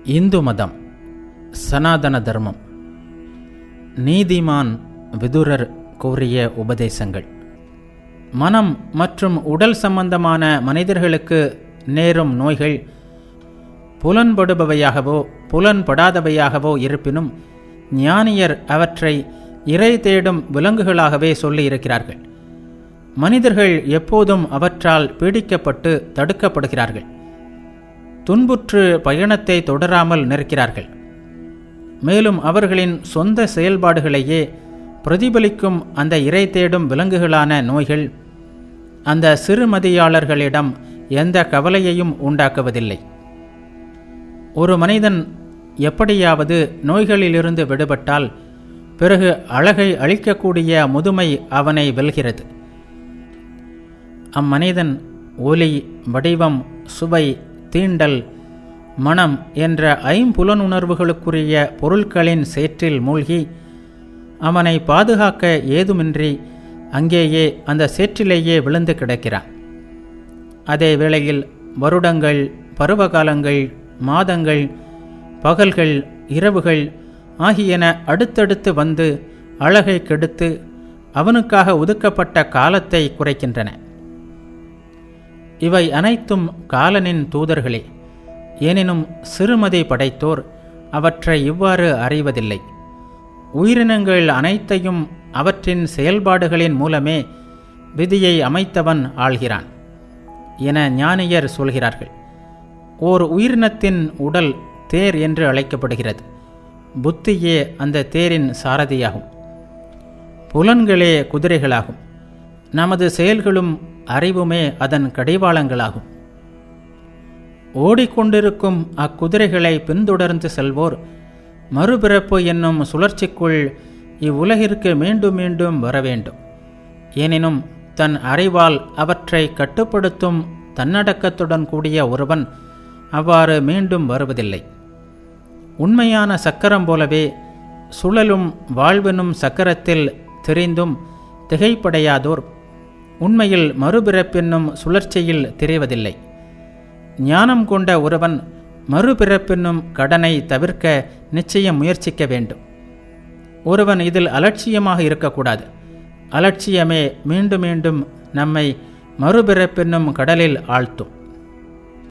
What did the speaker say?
இந்து மதம், சனாதன தர்மம், நீதிமான் விதுரர் கூறிய உபதேசங்கள். மனம் மற்றும் உடல் சம்பந்தமான மனிதர்களுக்கு நேரும் நோய்கள் புலன்படுபவையாகவோ புலன்படாதவையாகவோ இருப்பினும் ஞானியர் அவற்றை இறை தேடும் விலங்குகளாகவே சொல்லியிருக்கிறார்கள். மனிதர்கள் எப்போதும் அவற்றால் பீடிக்கப்பட்டு தடுக்கப்படுகிறார்கள். துன்புற்று பயணத்தை தொடராமல் நிற்கிறார்கள். மேலும் அவர்களின் சொந்த செயல்பாடுகளையே பிரதிபலிக்கும் அந்த இறை தேடும் விலங்குகளான நோய்கள் அந்த சிறுமதியாளர்களிடம் எந்த கவலையையும் உண்டாக்குவதில்லை. ஒரு மனிதன் எப்படியாவது நோய்களிலிருந்து விடுபட்டால் பிறகு அழகை அளிக்கக்கூடிய முதுமை அவனை வெல்கிறது. அம்மனிதன் ஒலி, வடிவம், சுவை, தீண்டல், மனம் என்ற ஐம்புலனுணர்வுகளுக்குரிய பொருட்களின் சேற்றில் மூழ்கி அவனை பாதுகாக்க ஏதுமின்றி அங்கேயே அந்த சேற்றிலேயே விழுந்து கிடக்கிறான். அதே வேளையில் வருடங்கள், பருவகாலங்கள், மாதங்கள், பகல்கள், இரவுகள் ஆகியன அடுத்தடுத்து வந்து அழகை கெடுத்து அவனுக்காக ஒதுக்கப்பட்ட காலத்தை குறைக்கின்றன. இவை அனைத்தும் காலனின் தூதர்களே. எனினும் சிறுமதி படைத்தோர் அவற்றை இவ்வாறு அறிவதில்லை. உயிரினங்கள் அனைத்தையும் அவற்றின் செயல்பாடுகளின் மூலமே விதியை அமைத்தவன் ஆள்கிறான் என ஞானியர் சொல்கிறார்கள். ஓர் உயிரினத்தின் உடல் தேர் என்று அழைக்கப்படுகிறது. புத்தியே அந்த தேரின் சாரதியாகும். புலன்களே குதிரைகளாகும். நமது செயல்களும் அறிவுமே அதன் கடிவாளங்களாகும். ஓடிக்கொண்டிருக்கும் அக்குதிரைகளை பின்தொடர்ந்து செல்வோர் மறுபிறப்பு என்னும் சுழற்சிக்குள் இவ்வுலகிற்கு மீண்டும் மீண்டும் வர வேண்டும். எனினும் தன் அறிவால் அவற்றை கட்டுப்படுத்தும் தன்னடக்கத்துடன் கூடிய ஒருவன் அவ்வாறு மீண்டும் வருவதில்லை. உண்மையான சக்கரம் போலவே சுழலும் வாழ்வெனும் சக்கரத்தில் தெரிந்தும் திகைப்படையாதோர் உண்மையில் மறுபிறப்பென்னும் சுழற்சியில் திரைவதில்லை. ஞானம் கொண்ட ஒருவன் மறுபிறப்பென்னும் கடனை தவிர்க்க நிச்சயம் முயற்சிக்க வேண்டும். ஒருவன் இதில் அலட்சியமாக இருக்கக்கூடாது. அலட்சியமே மீண்டும் மீண்டும் நம்மை மறுபிறப்பென்னும் கடலில் ஆழ்த்தும்.